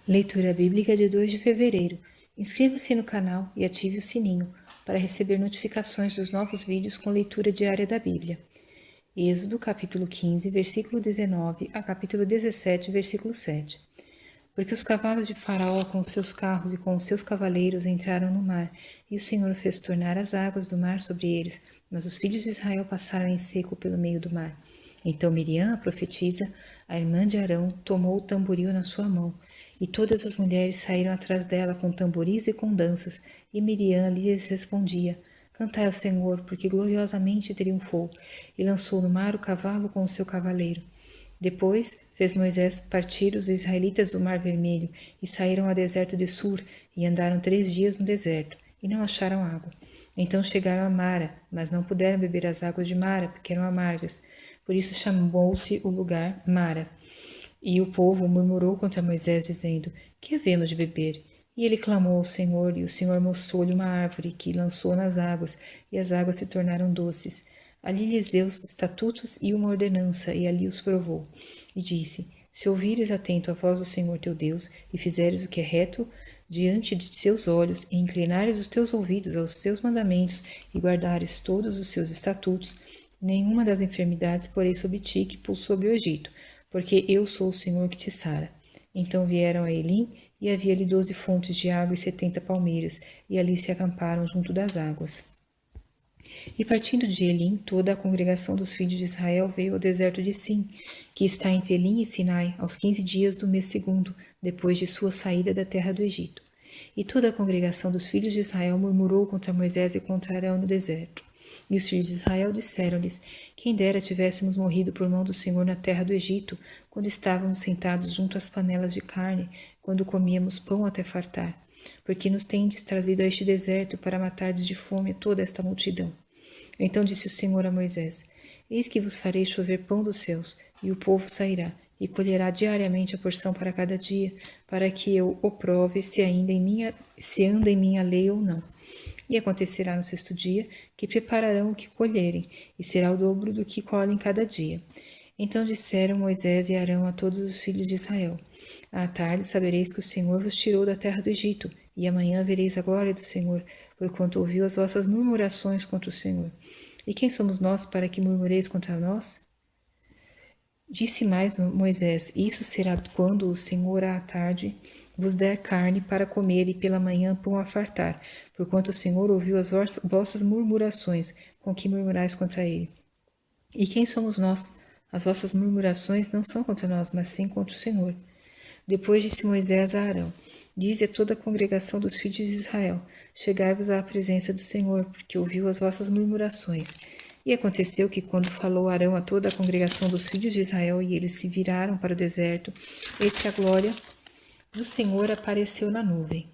Leitura bíblica de 2 de fevereiro. Inscreva-se no canal e ative o sininho para receber notificações dos novos vídeos com leitura diária da Bíblia. Êxodo, capítulo 15, versículo 19 a capítulo 17, versículo 7. Porque os cavalos de Faraó com os seus carros e com os seus cavaleiros entraram no mar, e o Senhor fez tornar as águas do mar sobre eles, mas os filhos de Israel passaram em seco pelo meio do mar. Então Miriam, a profetisa, a irmã de Arão, tomou o tamboril na sua mão, e todas as mulheres saíram atrás dela com tamboris e com danças, e Miriam lhes respondia: Cantai ao Senhor, porque gloriosamente triunfou, e lançou no mar o cavalo com o seu cavaleiro. Depois fez Moisés partir os israelitas do Mar Vermelho, e saíram ao deserto de Sur, e andaram 3 dias no deserto, e não acharam água. Então chegaram a Mara, mas não puderam beber as águas de Mara, porque eram amargas. Por isso chamou-se o lugar Mara. E o povo murmurou contra Moisés, dizendo: Que havemos de beber? E ele clamou ao Senhor, e o Senhor mostrou-lhe uma árvore, que lançou nas águas, e as águas se tornaram doces. Ali lhes deu estatutos e uma ordenança, e ali os provou. E disse: Se ouvires atento a voz do Senhor teu Deus, e fizeres o que é reto diante de seus olhos, e inclinares os teus ouvidos aos seus mandamentos, e guardares todos os seus estatutos, nenhuma das enfermidades porei sobre ti que pus sobre o Egito, porque eu sou o Senhor que te sara. Então vieram a Elim, e havia ali 12 fontes de água e 70 palmeiras, e ali se acamparam junto das águas. E partindo de Elim, toda a congregação dos filhos de Israel veio ao deserto de Sim, que está entre Elim e Sinai, aos 15 dias do mês segundo, depois de sua saída da terra do Egito. E toda a congregação dos filhos de Israel murmurou contra Moisés e contra Arão no deserto. E os filhos de Israel disseram-lhes: Quem dera tivéssemos morrido por mão do Senhor na terra do Egito, quando estávamos sentados junto às panelas de carne, quando comíamos pão até fartar. Porque nos tendes trazido a este deserto para matardes de fome toda esta multidão. Então disse o Senhor a Moisés: Eis que vos farei chover pão dos céus, e o povo sairá, e colherá diariamente a porção para cada dia, para que eu o prove se anda em minha lei ou não. E acontecerá no 6º dia que prepararão o que colherem, e será o dobro do que colhem cada dia. Então disseram Moisés e Arão a todos os filhos de Israel: À tarde sabereis que o Senhor vos tirou da terra do Egito, e amanhã vereis a glória do Senhor, porquanto ouviu as vossas murmurações contra o Senhor. E quem somos nós para que murmureis contra nós? Disse mais Moisés: Isso será quando o Senhor à tarde vos der carne para comer, e pela manhã pão a fartar, porquanto o Senhor ouviu as vossas murmurações, com que murmurais contra ele. E quem somos nós? As vossas murmurações não são contra nós, mas sim contra o Senhor. Depois disse Moisés a Arão: Dize a toda a congregação dos filhos de Israel: Chegai-vos à presença do Senhor, porque ouviu as vossas murmurações. E aconteceu que, quando falou Arão a toda a congregação dos filhos de Israel, e eles se viraram para o deserto, eis que a glória do Senhor apareceu na nuvem.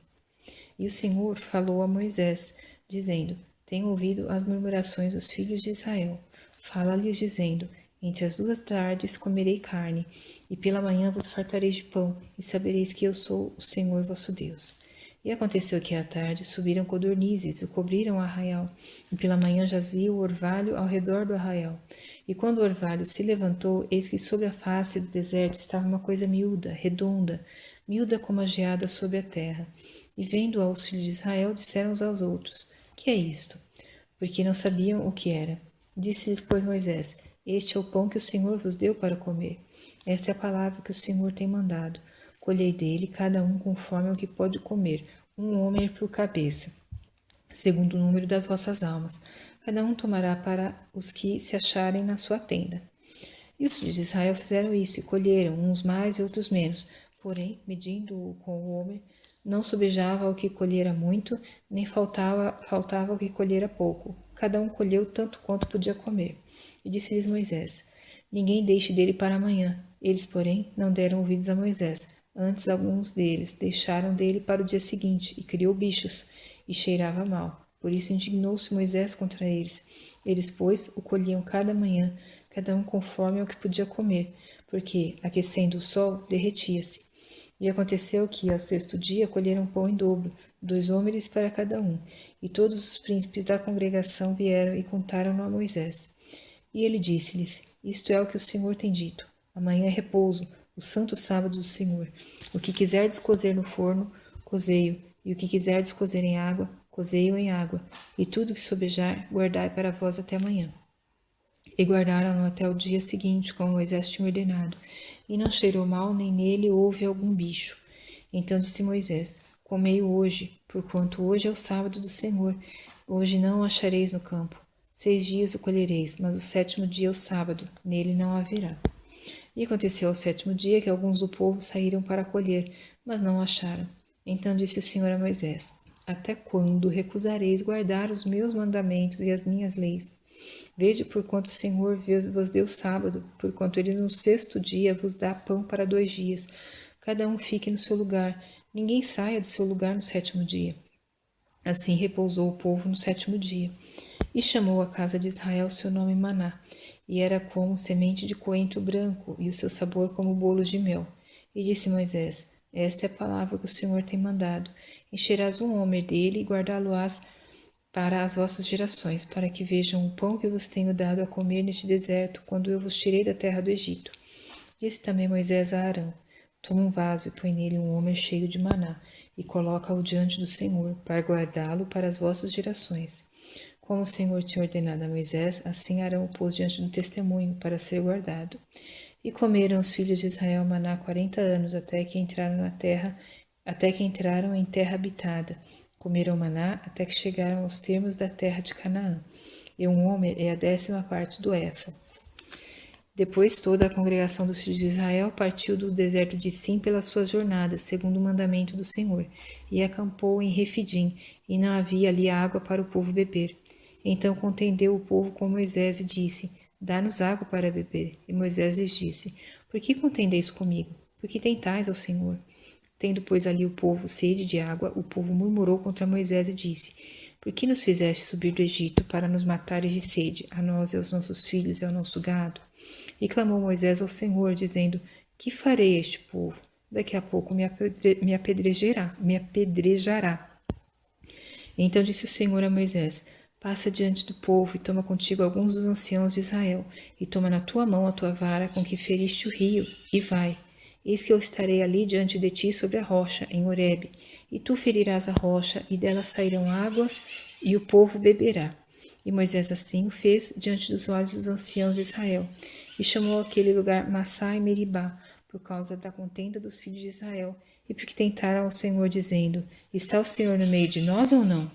E o Senhor falou a Moisés, dizendo: Tenho ouvido as murmurações dos filhos de Israel. Fala-lhes, dizendo: Entre as 2 tardes comerei carne, e pela manhã vos fartareis de pão, e sabereis que eu sou o Senhor vosso Deus. E aconteceu que à tarde subiram codornizes e cobriram o arraial, e pela manhã jazia o orvalho ao redor do arraial. E quando o orvalho se levantou, eis que sobre a face do deserto estava uma coisa miúda, redonda, miúda como a geada sobre a terra. E vendo aos filhos de Israel, disseram uns aos outros: Que é isto? Porque não sabiam o que era. Disse-lhes, pois, Moisés: Este é o pão que o Senhor vos deu para comer. Esta é a palavra que o Senhor tem mandado. Colhei dele cada um conforme ao que pode comer, um homem por cabeça, segundo o número das vossas almas. Cada um tomará para os que se acharem na sua tenda. E os filhos de Israel fizeram isso, e colheram, uns mais e outros menos. Porém, medindo-o com o homem, não sobejava ao que colhera muito, nem faltava ao que colhera pouco. Cada um colheu tanto quanto podia comer. E disse-lhes Moisés: Ninguém deixe dele para amanhã. Eles, porém, não deram ouvidos a Moisés. Antes, alguns deles deixaram dele para o dia seguinte, e criou bichos, e cheirava mal. Por isso indignou-se Moisés contra eles. Eles, pois, o colhiam cada manhã, cada um conforme ao que podia comer, porque, aquecendo o sol, derretia-se. E aconteceu que, ao 6º dia, colheram pão em dobro, 2 homens para cada um. E todos os príncipes da congregação vieram e contaram-no a Moisés. E ele disse-lhes: Isto é o que o Senhor tem dito. Amanhã é repouso, o santo sábado do Senhor. O que quiserdes cozer no forno, cozei-o, e o que quiserdes cozer em água, cozei-o em água, e tudo que sobejar, guardai para vós até amanhã. E guardaram-no até o dia seguinte, como Moisés tinha ordenado, e não cheirou mal, nem nele houve algum bicho. Então disse Moisés: Comei-o hoje, porquanto hoje é o sábado do Senhor. Hoje não o achareis no campo. 6 dias o colhereis, mas o 7º dia é o sábado, nele não haverá. E aconteceu ao 7º dia que alguns do povo saíram para colher, mas não o acharam. Então disse o Senhor a Moisés: Até quando recusareis guardar os meus mandamentos e as minhas leis? Vede porquanto o Senhor vos deu sábado, porquanto ele no 6º dia vos dá pão para 2 dias. Cada um fique no seu lugar, ninguém saia do seu lugar no 7º dia. Assim repousou o povo no 7º dia. E chamou a casa de Israel seu nome Maná, e era como semente de coentro branco, e o seu sabor como bolos de mel. E disse Moisés: Esta é a palavra que o Senhor tem mandado. Encherás um homer dele e guardá-lo-ás para as vossas gerações, para que vejam o pão que vos tenho dado a comer neste deserto, quando eu vos tirei da terra do Egito. Disse também Moisés a Arão: Toma um vaso e põe nele um homer cheio de maná, e coloca-o diante do Senhor, para guardá-lo para as vossas gerações. Como o Senhor tinha ordenado a Moisés, assim Arão o pôs diante do testemunho, para ser guardado. E comeram os filhos de Israel maná 40 anos, até que entraram em terra habitada. Comeram maná até que chegaram aos termos da terra de Canaã. E um homer é a 10ª parte do éfa. Depois toda a congregação dos filhos de Israel partiu do deserto de Sim pelas suas jornadas, segundo o mandamento do Senhor, e acampou em Refidim, e não havia ali água para o povo beber. Então contendeu o povo com Moisés e disse: Dá-nos água para beber. E Moisés lhes disse: Por que contendeis comigo? Por que tentais ao Senhor? Tendo, pois, ali o povo sede de água, o povo murmurou contra Moisés e disse: Por que nos fizeste subir do Egito para nos matares de sede, a nós e aos nossos filhos e ao nosso gado? E clamou Moisés ao Senhor, dizendo: Que farei a este povo? Daqui a pouco me apedrejará. Então disse o Senhor a Moisés: Passa diante do povo e toma contigo alguns dos anciãos de Israel, e toma na tua mão a tua vara com que feriste o rio, e vai. Eis que eu estarei ali diante de ti sobre a rocha, em Horebe, e tu ferirás a rocha, e dela sairão águas, e o povo beberá. E Moisés assim o fez diante dos olhos dos anciãos de Israel, e chamou aquele lugar Massá e Meribá, por causa da contenda dos filhos de Israel, e porque tentaram ao Senhor, dizendo: Está o Senhor no meio de nós ou não?